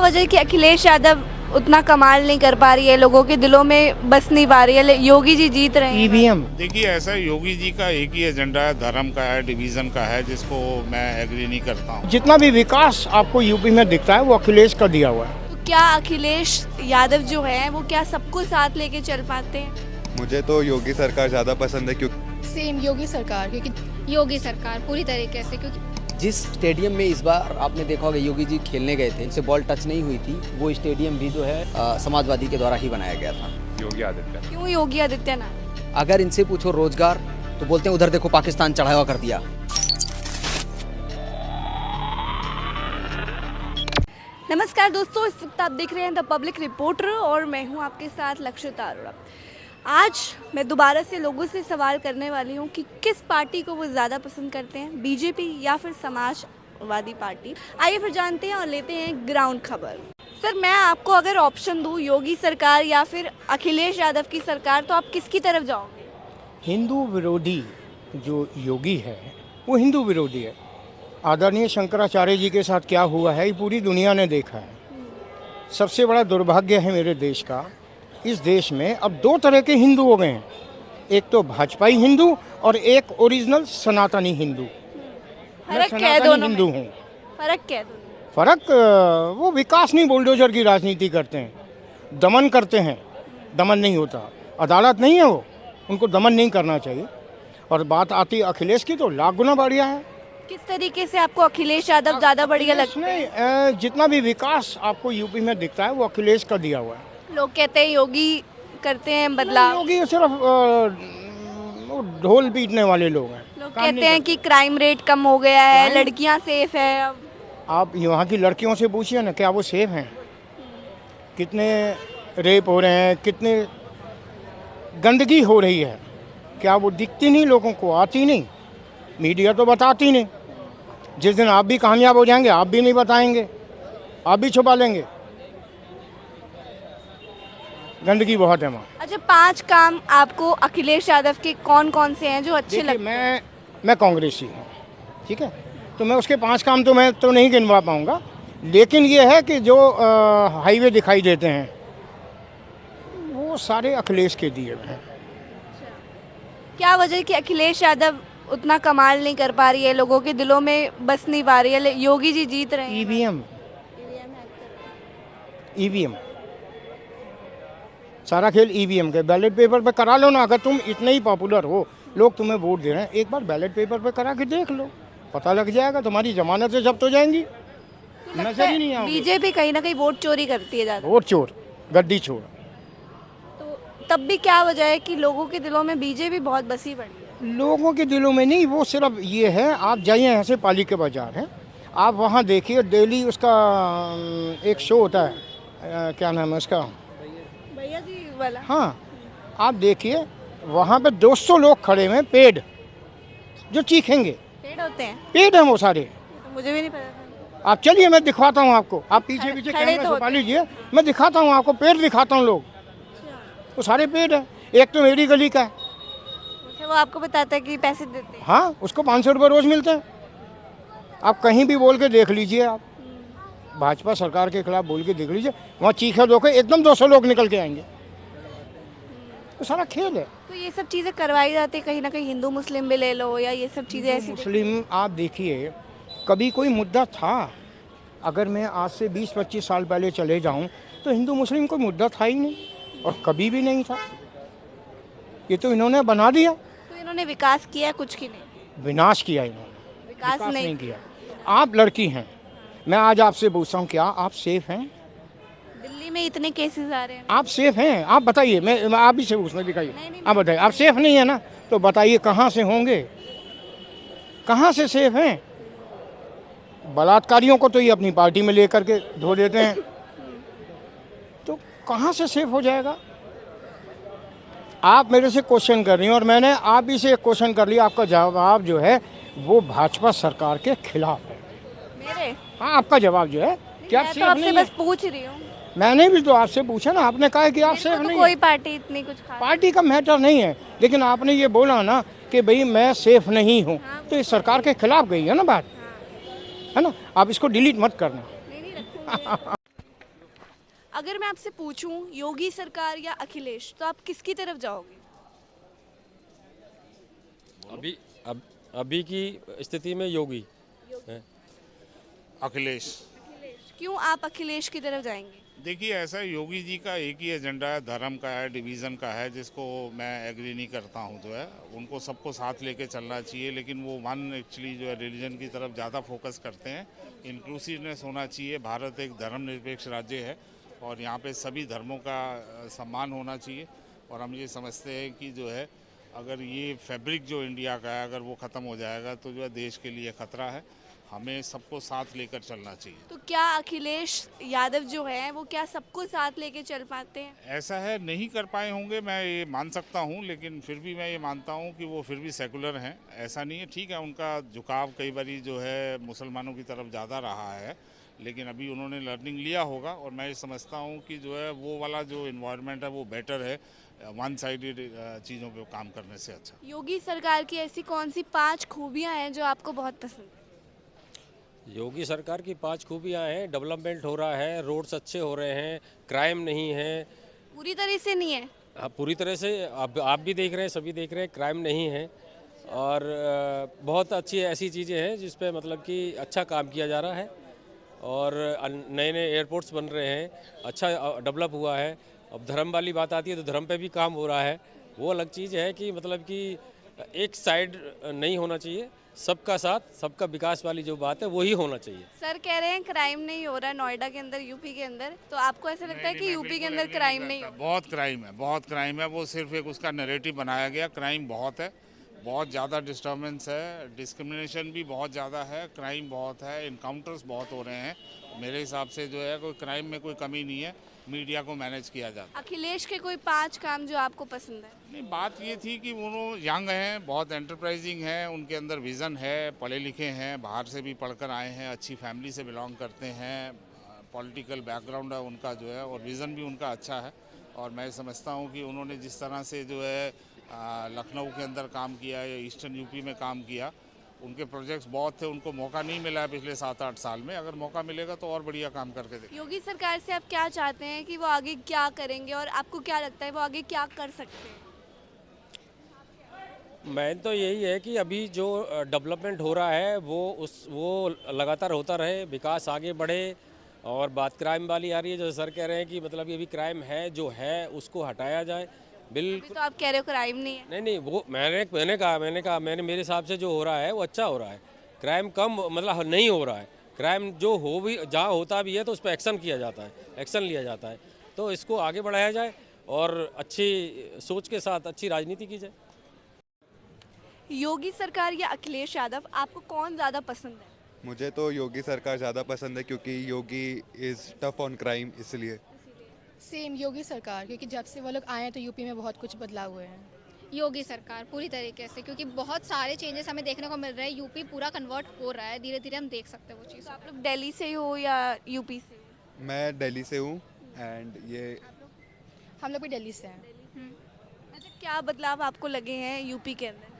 वजह है कि अखिलेश यादव उतना कमाल नहीं कर पा रही है, लोगों के दिलों में बस नहीं पा रही है, योगी जी जीत रहे हैं? ईवीएम देखिए, ऐसा योगी जी का एक ही एजेंडा है, धर्म का है, डिवीजन का है, जिसको मैं एग्री नहीं करता हूँ। जितना भी विकास आपको यूपी में दिखता है वो अखिलेश का दिया हुआ है। तो क्या अखिलेश यादव जो है वो क्या सबको साथ लेके चल पाते हैं? मुझे तो योगी सरकार ज़्यादा पसंद है क्योंकि सेम योगी सरकार, क्योंकि योगी सरकार पूरी तरीके से, क्योंकि जिस स्टेडियम में इस बार आपने देखा होगा योगी जी खेलने गए थे, इनसे बॉल टच नहीं हुई थी, वो स्टेडियम भी जो है समाजवादी के द्वारा ही बनाया गया था। योगी आदित्यनाथ। क्यों योगी आदित्यनाथ? अगर इनसे पूछो रोजगार तो बोलते हैं उधर देखो पाकिस्तान चढ़ावा कर दिया। नमस्कार दोस्तों, इस वक्त आप देख रहे हैं द पब्लिक रिपोर्टर और मैं हूं आपके साथ लक्षिता अरोड़ा। आज मैं दोबारा से लोगों से सवाल करने वाली हूं कि किस पार्टी को वो ज़्यादा पसंद करते हैं, बीजेपी या फिर समाजवादी पार्टी। आइए फिर जानते हैं और लेते हैं ग्राउंड खबर। सर, मैं आपको अगर ऑप्शन दूं योगी सरकार या फिर अखिलेश यादव की सरकार, तो आप किसकी तरफ जाओगे? हिंदू विरोधी जो योगी है वो हिंदू विरोधी है। आदरणीय शंकराचार्य जी के साथ क्या हुआ है ये पूरी दुनिया ने देखा है। सबसे बड़ा दुर्भाग्य है मेरे देश का, इस देश में अब दो तरह के हिंदू हो गए हैं, एक तो भाजपाई हिंदू और एक ओरिजिनल सनातनी हिंदू। मैं फर्क क्या है सनातनी दोनों हिंदू में? हूँ। फर्क क्या है दोनों? फर्क वो विकास नहीं, बुलडोजर की राजनीति करते हैं, दमन करते हैं। दमन नहीं होता, अदालत नहीं है वो, उनको दमन नहीं करना चाहिए। और बात आती अखिलेश की तो लाख गुना बढ़िया है। किस तरीके से आपको अखिलेश यादव ज़्यादा बढ़िया लगते हैं? उसने जितना भी विकास आपको यूपी में दिखता है वो अखिलेश का दिया हुआ है। लोग कहते हैं योगी करते हैं बदलाव, योगी सिर्फ वो ढोल पीटने वाले लोग हैं। लोग काम कहते नहीं हैं कि क्राइम रेट कम हो गया है, Crime? लड़कियां सेफ है अब। आप यहाँ की लड़कियों से पूछिए ना, क्या वो सेफ हैं? कितने रेप हो रहे हैं, कितने गंदगी हो रही है, क्या वो दिखती नहीं लोगों को, आती नहीं? मीडिया तो बताती नहीं। जिस दिन आप भी कामयाब हो जाएंगे आप भी नहीं बताएंगे, आप भी छुपा लेंगे। गंदगी बहुत है वहाँ। अच्छा, 5 काम आपको अखिलेश यादव के कौन कौन से हैं जो अच्छे देखिए, लगते हैं? मैं कांग्रेसी हूँ, ठीक है, तो मैं उसके 5 काम तो मैं तो नहीं गिनवा पाऊँगा, लेकिन ये है कि जो हाईवे दिखाई देते हैं वो सारे अखिलेश के दिए हुए हैं। क्या वजह है कि अखिलेश यादव उतना कमाल नहीं कर पा रही है, लोगों के दिलों में बस नहीं पा रही है, योगी जी जीत रहे हैं? ईवीएम सारा खेल ईवीएम के। बैलेट पेपर पे करा लो ना, अगर तुम इतने ही पॉपुलर हो, लोग तुम्हें वोट दे रहे हैं, एक बार बैलेट पेपर पे करा के देख लो, पता लग जाएगा। तुम्हारी जमानत से जब्त हो जाएंगी, नजर ही नहीं आओगे। बीजेपी कहीं ना कहीं वोट चोरी करती है ज़्यादा, वोट चोर, गद्दी चोर। तो तब भी क्या वजह है कि लोगों के दिलों में बीजेपी बहुत बसी पड़ी है? लोगों के दिलों में नहीं, वो सिर्फ ये है, आप जाइए यहाँ से पाली के बाजार है, आप वहाँ देखिए डेली उसका एक शो होता है, क्या नाम है उसका, भैया जी वाला। हाँ, आप देखिए वहाँ पे 200 लोग खड़े हुए हैं, पेड, जो चीखेंगे। पेड़ होते हैं? पेड हैं वो सारे। तो मुझे भी नहीं पता था। आप चलिए, मैं दिखाता हूँ आपको, आप पीछे पीछे खड़े कैमरा तो छुपा लीजिए, मैं दिखाता हूँ आपको, पेड़ दिखाता हूँ। लोग वो सारे पेड़ है। एक तो मेरी गली का है, अच्छा, वो आपको बताता है कि पैसे देते हैं? हाँ, उसको 500 रुपये रोज़ मिलते हैं। आप कहीं भी बोल के देख लीजिए, आप भाजपा सरकार के खिलाफ बोल के देख लीजिए, वहाँ चीखे धोखे एकदम 200 लोग निकल के आएंगे। तो सारा खेल है। तो ये सब चीज़ें करवाई जाती है कहीं ना कहीं, हिंदू मुस्लिम भी ले लो या ये सब चीज़ें ऐसी। मुस्लिम आप देखिए, कभी कोई मुद्दा था? अगर मैं आज से 20-25 साल पहले चले जाऊं तो हिंदू मुस्लिम कोई मुद्दा था ही नहीं, और कभी भी नहीं था। ये तो इन्होंने बना दिया। तो इन्होंने विकास किया है कुछ की नहीं? विनाश किया इन्होंने, विकास नहीं किया। आप लड़की हैं, मैं आज आपसे पूछता हूँ, क्या आप सेफ हैं? दिल्ली में इतने केसेस आ रहे हैं। आप सेफ हैं? आप बताइए, मैं आप ही से पूछना, दिखाइए। नहीं, आप बताइए, आप सेफ नहीं है ना? तो बताइए कहाँ से होंगे, कहाँ से सेफ हैं? बलात्कारियों को तो ये अपनी पार्टी में लेकर के धो देते हैं, तो कहाँ से सेफ हो जाएगा? आप मेरे से क्वेश्चन कर रही हैं और मैंने आप ही से एक क्वेश्चन कर लिया, आपका जवाब जो है वो भाजपा सरकार के खिलाफ है। मेरे? हाँ, आपका जवाब जो है, क्या मैं सेफ तो आपसे नहीं बस है? पूछ रही हूँ। मैंने भी तो आपसे पूछा ना, आपने कहा कि आप सेफ तो नहीं कोई है। पार्टी इतनी कुछ खास। पार्टी का मैटर नहीं है, लेकिन आपने ये बोला ना कि भाई मैं सेफ नहीं हूँ, तो इस सरकार के खिलाफ गई है ना बात, है ना? आप इसको डिलीट मत करना। नहीं, नहीं रखूंगी। अगर मैं आपसे पूछूं योगी सरकार या अखिलेश तो आप किसकी तरफ जाओगे? अभी की स्थिति में योगी है। अखिलेश। क्यों आप अखिलेश की तरफ जाएंगे? देखिए, ऐसा है, योगी जी का एक ही एजेंडा है, धर्म का है, डिवीज़न का है, जिसको मैं एग्री नहीं करता हूँ। जो है उनको सबको साथ लेके चलना चाहिए, लेकिन वो वन एक्चुअली जो है रिलीजन की तरफ ज़्यादा फोकस करते हैं। इंक्लूसिवनेस होना चाहिए। भारत एक धर्मनिरपेक्ष राज्य है और यहाँ पे सभी धर्मों का सम्मान होना चाहिए। और हम ये समझते हैं कि जो है अगर ये फैब्रिक जो इंडिया का है अगर वो ख़त्म हो जाएगा तो जो है देश के लिए ख़तरा है। हमें सबको साथ लेकर चलना चाहिए। तो क्या अखिलेश यादव जो है वो क्या सबको साथ लेके चल पाते हैं? ऐसा है, नहीं कर पाए होंगे, मैं ये मान सकता हूँ, लेकिन फिर भी मैं ये मानता हूँ कि वो फिर भी सेकुलर हैं। ऐसा नहीं है, ठीक है, उनका झुकाव कई बारी जो है मुसलमानों की तरफ ज़्यादा रहा है, लेकिन अभी उन्होंने लर्निंग लिया होगा और मैं ये समझता हूँ कि जो है वो वाला जो इन्वायरमेंट है वो बेटर है वन साइडेड चीज़ों पे काम करने से। अच्छा, योगी सरकार की ऐसी कौन सी 5 खूबियां हैं जो आपको बहुत पसंद है? योगी सरकार की 5 खूबियां हैं। डेवलपमेंट हो रहा है, रोड्स अच्छे हो रहे हैं, क्राइम नहीं है। पूरी तरह से नहीं है। पूरी तरह से आप भी देख रहे हैं, सभी देख रहे हैं, क्राइम नहीं है। और बहुत अच्छी ऐसी चीज़ें हैं जिस पे मतलब कि अच्छा काम किया जा रहा है और नए नए एयरपोर्ट्स बन रहे हैं, अच्छा डेवलप हुआ है। अब धर्म वाली बात आती है तो धर्म पे भी काम हो रहा है। वो अलग चीज़ है कि मतलब कि एक साइड नहीं होना चाहिए, सबका साथ सबका विकास वाली जो बात है वही होना चाहिए। सर कह रहे हैं क्राइम नहीं हो रहा नोएडा के अंदर, यूपी के अंदर, तो आपको ऐसा लगता है कि यूपी के अंदर क्राइम नहीं हो? बहुत क्राइम है, बहुत क्राइम है। वो सिर्फ एक उसका नैरेटिव बनाया गया। क्राइम बहुत है, बहुत ज़्यादा डिस्टर्बेंस है, डिस्क्रिमिनेशन भी बहुत ज़्यादा है, क्राइम बहुत है, इनकाउंटर्स बहुत हो रहे हैं। मेरे हिसाब से जो है कोई क्राइम में कोई कमी नहीं है, मीडिया को मैनेज किया जाता है। अखिलेश के कोई 5 काम जो आपको पसंद है? नहीं, बात ये थी कि वो यंग हैं, बहुत एंटरप्राइजिंग हैं, उनके अंदर विज़न है, पढ़े लिखे हैं, बाहर से भी पढ़कर आए हैं, अच्छी फैमिली से बिलोंग करते हैं, पॉलिटिकल बैकग्राउंड है उनका जो है, और विज़न भी उनका अच्छा है। और मैं समझता हूँ कि उन्होंने जिस तरह से जो है लखनऊ के अंदर काम किया या ईस्टर्न यूपी में काम किया, उनके प्रोजेक्ट्स बहुत थे, उनको मौका नहीं मिला है पिछले 7-8 साल में। अगर मौका मिलेगा तो और बढ़िया काम करके देखेंगे। योगी सरकार से आप क्या चाहते हैं कि वो आगे क्या करेंगे और आपको क्या लगता है वो आगे क्या कर सकते हैं? मैं तो यही है कि अभी जो डेवलपमेंट हो रहा है वो लगातार होता रहे, विकास आगे बढ़े। और बात क्राइम वाली आ रही है, जो सर कह रहे हैं कि मतलब ये भी क्राइम है, जो है उसको हटाया जाए। बिल्कुल। तो आप कह रहे हो क्राइम नहीं है? नहीं, वो मैंने मेरे हिसाब से जो हो रहा है वो अच्छा हो रहा है। क्राइम कम मतलब नहीं हो रहा है। क्राइम जो हो भी जहाँ होता भी है तो उस पर एक्शन किया जाता है, एक्शन लिया जाता है। तो इसको आगे बढ़ाया जाए और अच्छी सोच के साथ अच्छी राजनीति की जाए। योगी सरकार या अखिलेश यादव आपको कौन ज़्यादा पसंद है? मुझे तो योगी सरकार ज़्यादा पसंद है क्योंकि योगी इज़ टफ ऑन क्राइम, इसलिए। सेम योगी सरकार, क्योंकि जब से वो लोग आए हैं तो यूपी में बहुत कुछ बदलाव हुए हैं। योगी सरकार पूरी तरीके से, क्योंकि बहुत सारे चेंजेस हमें देखने को मिल रहे हैं। यूपी पूरा कन्वर्ट हो रहा है, धीरे धीरे हम देख सकते हैं वो चीज़। तो आप लोग दिल्ली से हो या यूपी से? मैं दिल्ली से हूँ एंड ये हम लोग भी दिल्ली से हैं। अच्छा, क्या बदलाव आपको लगे हैं यूपी के अंदर?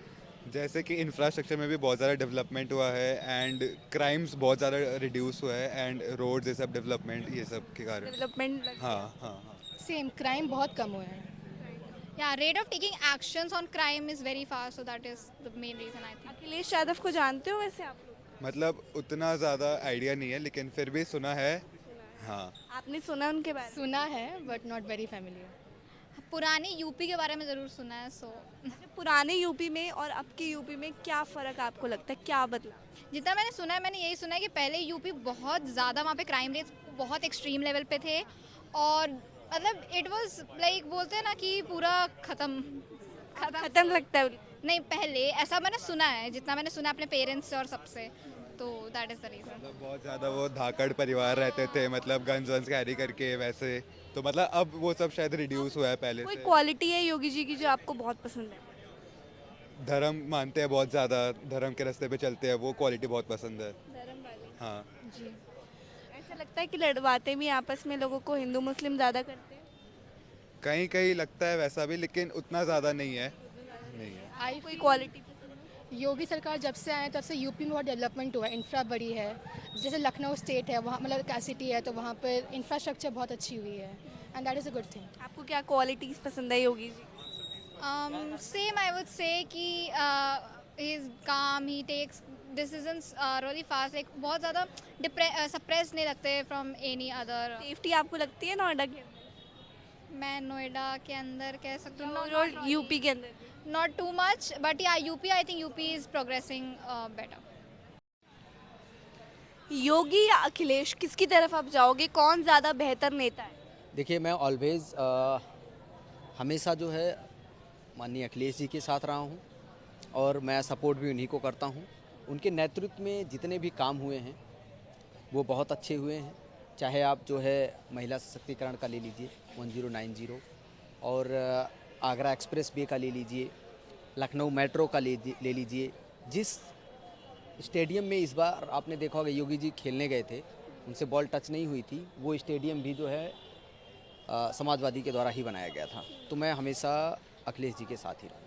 जैसे कि इंफ्रास्ट्रक्चर में भी बहुत ज़्यादा डेवलपमेंट हुआ है एंड क्राइम्स बहुत ज़्यादा रिड्यूस हुआ है एंड रोड्स ये सब डेवलपमेंट ये सब के कारण। डेवलपमेंट हाँ। सेम क्राइम बहुत कम हुए हैं। Yeah, rate of taking actions on crime is very fast, so that is the main reason I think. Akhilesh Yadav को जानते हो वैसे आप लोग? मतलब उतना ज़्यादा आइडिया नहीं है लेकिन फिर भी सुना है। हाँ, आपने सुना उनके बारे में? सुना है बट नॉट वेरी फैमिलियर। पुरानी यूपी के बारे में ज़रूर सुना है। सो अच्छा, पुराने यूपी में और अब के यूपी में क्या फ़र्क आपको लगता है, क्या बदला? जितना मैंने सुना है, मैंने यही सुना है कि पहले यूपी बहुत ज़्यादा, वहाँ पे क्राइम रेट्स बहुत एक्सट्रीम लेवल पे थे और मतलब इट वाज लाइक बोलते हैं ना कि पूरा खत्म लगता है? नहीं, पहले ऐसा मैंने सुना है, जितना मैंने सुना है अपने पेरेंट्स से और सबसे, तो दैट इज़ द रीज़न। मतलब बहुत ज़्यादा वो धाकड़ परिवार रहते थे, मतलब गन्स वन्स कैरी करके वैसे, तो मतलब अब वो सब शायद रिड्यूस हुआ है पहले कोई से। क्वालिटी है योगी जी की जो आपको बहुत पसंद है? धर्म मानते हैं बहुत ज़्यादा, धर्म के रास्ते पे चलते हैं, वो क्वालिटी बहुत पसंद है। धर्म वाली। हाँ, जी। ऐसा लगता है कि लड़वाते भी आपस में लोगों को, हिंदू मुस्लिम ज़्यादा करते हैं? कहीं कहीं लगता है वैसा भी, लेकिन उतना ज़्यादा नहीं है। आई कोई क्वालिटी? योगी सरकार जब से आए तब से यूपी में बहुत डेवलपमेंट हुआ है, इंफ्रा बड़ी है। जैसे लखनऊ स्टेट है, वहाँ मतलब कैसिटी है, तो वहाँ पर इंफ्रास्ट्रक्चर बहुत अच्छी हुई है and that is a good thing. आपको क्या क्वालिटीज़ पसंद है Yogi ji? Same, I would say कि he's calm, he takes decisions really fast, like बहुत ज़्यादा suppressed नहीं लगते from any other. सेफ्टी आपको लगती है नोएडा के अंदर? मैं नोएडा के अंदर कह सकती हूँ और यूपी के अंदर? not too much, but yeah, UP, I think UP is progressing better. योगी या अखिलेश, किसकी तरफ आप जाओगे? कौन ज़्यादा बेहतर नेता है? देखिए मैं ऑलवेज़ हमेशा जो है माननीय अखिलेश जी के साथ रहा हूँ और मैं सपोर्ट भी उन्हीं को करता हूँ। उनके नेतृत्व में जितने भी काम हुए हैं वो बहुत अच्छे हुए हैं। चाहे आप जो है महिला सशक्तिकरण का ले लीजिए 1090 और आगरा एक्सप्रेस वे का ले लीजिए, लखनऊ मेट्रो का ले लीजिए। जिस स्टेडियम में इस बार आपने देखा होगा योगी जी खेलने गए थे, उनसे बॉल टच नहीं हुई थी, वो स्टेडियम भी जो है समाजवादी के द्वारा ही बनाया गया था। तो मैं हमेशा अखिलेश जी के साथ ही रहूँगा।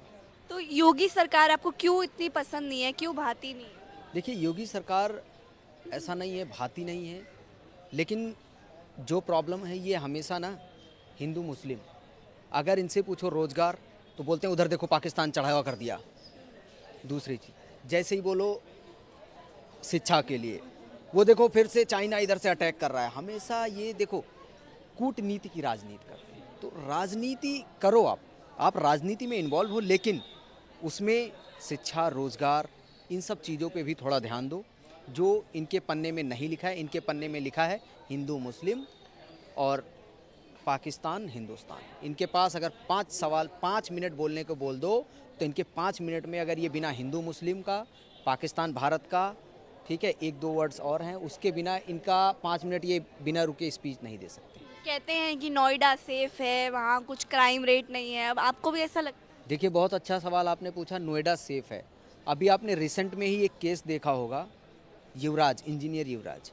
तो योगी सरकार आपको क्यों इतनी पसंद नहीं है, क्यों भाती नहीं है? देखिए योगी सरकार ऐसा नहीं है, भाती नहीं है, लेकिन जो प्रॉब्लम है ये हमेशा ना हिंदू मुस्लिम, अगर इनसे पूछो रोज़गार तो बोलते हैं उधर देखो पाकिस्तान चढ़ावा कर दिया। दूसरी चीज़ जैसे ही बोलो शिक्षा के लिए, वो देखो फिर से चाइना इधर से अटैक कर रहा है। हमेशा ये देखो कूटनीति की राजनीति करते हैं। तो राजनीति करो, आप राजनीति में इन्वॉल्व हो, लेकिन उसमें शिक्षा, रोज़गार, इन सब चीज़ों पे भी थोड़ा ध्यान दो। जो इनके पन्ने में नहीं लिखा है, इनके पन्ने में लिखा है हिंदू मुस्लिम और पाकिस्तान हिंदुस्तान। इनके पास अगर 5 सवाल 5 मिनट बोलने को बोल दो तो इनके 5 मिनट में अगर ये बिना हिंदू मुस्लिम का, पाकिस्तान भारत का, ठीक है, 1-2 वर्ड्स और हैं, उसके बिना इनका 5 मिनट ये बिना रुके स्पीच नहीं दे सकते। कहते हैं कि नोएडा सेफ है, वहाँ कुछ क्राइम रेट नहीं है, अब आपको भी ऐसा लगता है? देखिए बहुत अच्छा सवाल आपने पूछा। नोएडा सेफ है। अभी आपने रिसेंट में ही एक केस देखा होगा, युवराज, इंजीनियर युवराज,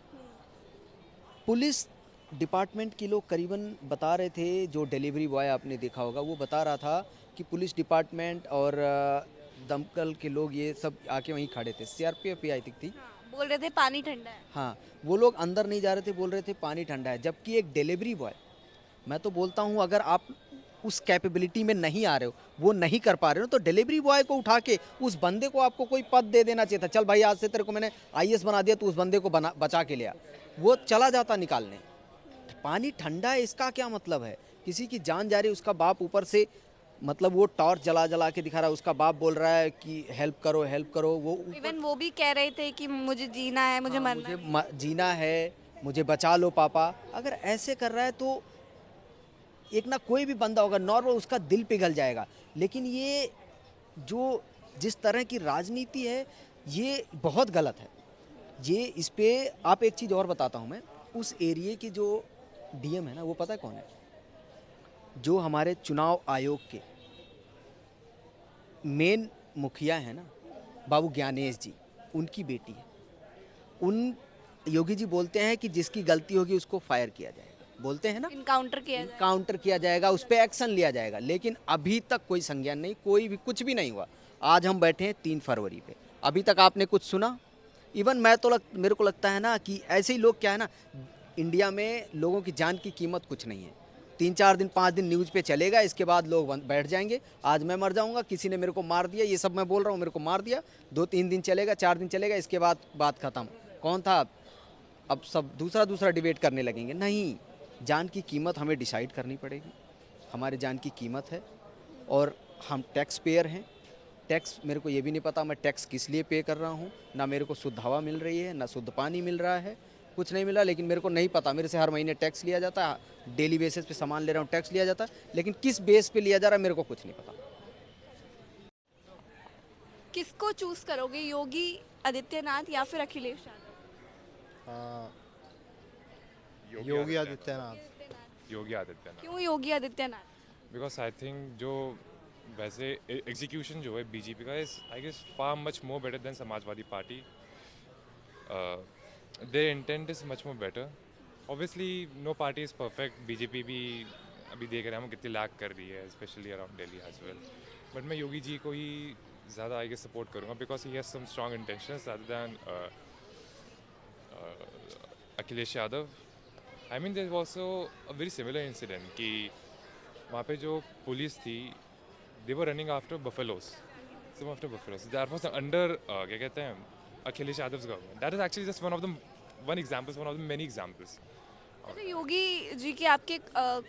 पुलिस डिपार्टमेंट के लोग करीबन बता रहे थे, जो डिलीवरी बॉय आपने देखा होगा वो बता रहा था कि पुलिस डिपार्टमेंट और दमकल के लोग ये सब आके वहीं खड़े थे, सीआरपीएफ भी आई थिंक थी। बोल रहे थे पानी ठंडा है। हाँ, वो लोग अंदर नहीं जा रहे थे, बोल रहे थे पानी ठंडा है। जबकि एक डिलीवरी बॉय, मैं तो बोलता हूँ अगर आप उस कैपेबिलिटी में नहीं आ रहे हो, वो नहीं कर पा रहे हो, तो डिलीवरी बॉय को उठा के उस बंदे को आपको कोई पद दे देना चाहिए था। चल भाई आज से तेरे को मैंने आईएएस बना दिया, तो उस बंदे को बचा के लिया, वो चला जाता निकालने। पानी ठंडा है इसका क्या मतलब है? किसी की जान जा रही है, उसका बाप ऊपर से मतलब वो टॉर्च जला जला के दिखा रहा है, उसका बाप बोल रहा है कि हेल्प करो हेल्प करो। वो इवन वो भी कह रहे थे कि मुझे जीना है, मुझे मरना है। मुझे जीना है, मुझे बचा लो पापा। अगर ऐसे कर रहा है तो एक ना कोई भी बंदा होगा नॉर्मल, उसका दिल पिघल जाएगा। लेकिन ये जो जिस तरह की राजनीति है ये बहुत गलत है। ये इस पे आप एक चीज़ और बताता हूँ मैं, उस एरिए की जो डीएम है ना, वो पता है कौन है? जो हमारे चुनाव आयोग के मेन मुखिया है ना, बाबू ज्ञानेश जी, उनकी बेटी है। उन योगी जी बोलते हैं कि जिसकी गलती होगी उसको फायर किया जाएगा, बोलते हैं ना, इनकाउंटर किया जाए। काउंटर किया जाएगा, उस पर एक्शन लिया जाएगा। लेकिन अभी तक कोई संज्ञान नहीं, कोई भी कुछ भी नहीं हुआ। आज हम बैठे हैं 3 फरवरी पे, अभी तक आपने कुछ सुना? इवन मेरे को लगता है ना कि ऐसे ही लोग, क्या है ना, इंडिया में लोगों की जान की कीमत कुछ नहीं है। 3-4 दिन 5 दिन न्यूज़ पे चलेगा, इसके बाद लोग बैठ जाएंगे। आज मैं मर जाऊंगा, किसी ने मेरे को मार दिया, ये सब मैं बोल रहा हूँ, मेरे को मार दिया, 2-3 दिन चलेगा, 4 दिन चलेगा, इसके बाद बात खत्म। कौन था? अब सब दूसरा डिबेट करने लगेंगे। नहीं, जान की कीमत हमें डिसाइड करनी पड़ेगी। हमारे जान की कीमत है और हम टैक्स पेयर हैं। टैक्स, मेरे को ये भी नहीं पता मैं टैक्स किस लिए पे कर रहा हूँ। ना मेरे को शुद्ध हवा मिल रही है, ना शुद्ध पानी मिल रहा है, कुछ नहीं मिला। लेकिन मेरे को नहीं पता, मेरे से हर महीने टैक्स लिया जाता है, डेली बेसिस पे सामान ले रहा हूँ, टैक्स लिया जाता है, लेकिन किस बेस पे लिया जा रहा है मेरे को कुछ नहीं पता। किसको चूज करोगे, योगी आदित्यनाथ या फिर अखिलेश यादव? योगी आदित्यनाथ। क्यों Yogi Adityanath? Because I think जो वैसे एग्जीक्यूशन जो है बीजेपी का is I guess far much more better than Samajwadi party. Their intent is much more better. Obviously no party is perfect. BJP भी अभी देख रहे हैं हम कितनी लैक कर रही है, specially around Delhi as well. But मैं योगी जी को ही ज़्यादा आई गेस सपोर्ट करूँगा because he has some strong intentions other than Akhilesh Yadav. I mean there was also a very similar incident कि वहाँ पे जो पुलिस थी they were running after buffaloes. Some after buffaloes that was under क्या कहते हैं Akhilesh Yadav's government. That is actually just one example, one of the many examples. अच्छा, योगी जी के आपके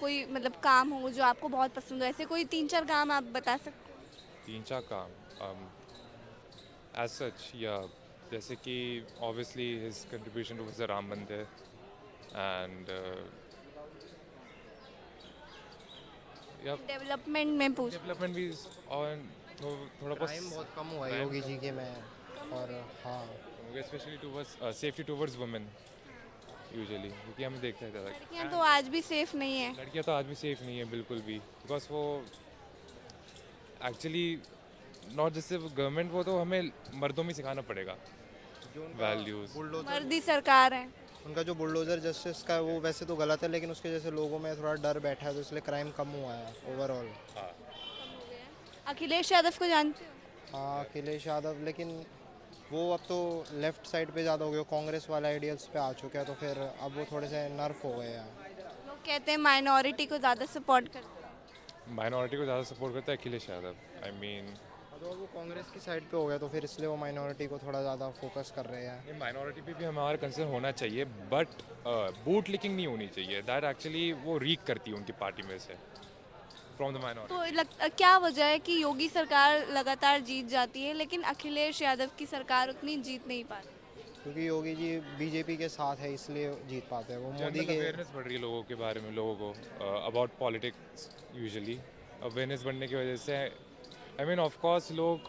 कोई मतलब काम हो जो आपको बहुत पसंद हो, ऐसे कोई 3-4 काम आप बता सकते हैं? 3-4 काम एज सच या जैसे कि obviously his contribution towards the Ram मंदिर एंड या डेवलपमेंट में पूछ डेवलपमेंट भी ऑन थोड़ा क्राइम बहुत कम हुआ है योगी जी के में. और हाँ, specially towards safety towards women usually, क्योंकि हम देखते हैं ज़्यादा लड़कियां तो आज भी सेफ नहीं है। लड़कियां तो आज भी सेफ नहीं है बिल्कुल भी, बिकॉज वो एक्चुअली नॉट जैसे गवर्नमेंट, वो तो हमें मर्दों में सिखाना पड़ेगा वैल्यूज़. बुलडोजर, मर्दी सरकार है। उनका जो बुलडोजर जस्टिस का है वो वैसे तो गलत है, लेकिन उसके जैसे लोगों में थोड़ा डर बैठा है, तो इसलिए क्राइम कम हुआ है ओवरऑल. अखिलेश यादव को जानते हो? हाँ, अखिलेश यादव, लेकिन वो अब तो लेफ्ट साइड पे ज़्यादा हो गया, कांग्रेस वाला आइडियल्स पे आ चुके हैं, तो फिर अब वो थोड़े से नर्फ हो गए हैं. लोग कहते हैं माइनॉरिटी को ज़्यादा सपोर्ट करते हैं। माइनॉरिटी को ज़्यादा सपोर्ट करता है अखिलेश यादव. आई मीन तो अब वो कांग्रेस की साइड पे हो गया, तो फिर इसलिए वो माइनॉरिटी को थोड़ा ज़्यादा फोकस कर रहे हैं. माइनॉरिटी पे भी हमारा कंसर्न होना चाहिए, बट बूट लिकिंग नहीं होनी चाहिए. दैट एक्चुअली वो रीक करती है उनकी पार्टी में से फ्रॉम द माइनॉरिटी. तो क्या वजह है कि योगी सरकार लगातार जीत जाती है लेकिन अखिलेश यादव की सरकार उतनी जीत नहीं पाती? क्योंकि योगी जी बीजेपी के साथ है, इसलिए जीत पाते हैं. वो मोदी के अवेयरनेस बढ़ रही है लोगों के बारे में, लोगों को अबाउट पॉलिटिक्स. यूजुअली अवेयरनेस बढ़ने की वजह से आई मीन ऑफ कोर्स लोग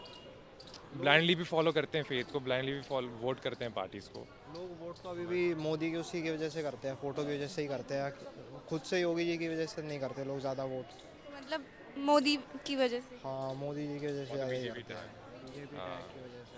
ब्लाइंडली भी फॉलो करते हैं फेथ को, ब्लाइंडली भी फॉलो वोट करते हैं पार्टीज़ को. लोग वोट तो अभी भी मोदी की उसी की वजह से करते हैं, फोटो की वजह से ही करते हैं. खुद से योगी जी की वजह से नहीं करते लोग ज़्यादा वोट. मतलब मोदी की वजह से? हाँ, मोदी जी की वजह से ज़्यादा ही बीजेपी करते हैं. बीजेपी हाँ. की वजह से.